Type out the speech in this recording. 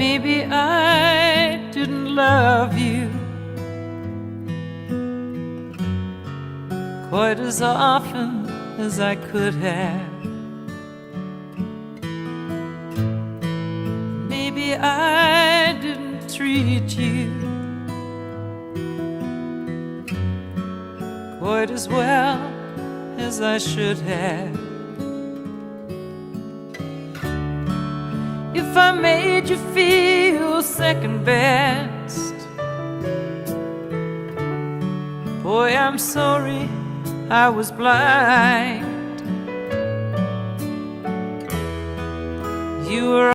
Maybe I didn't love you quite as often as I could have. Maybe I didn't treat you quite as well as I should have. If I made you feel second best, boy, I'm sorry I was blind. You were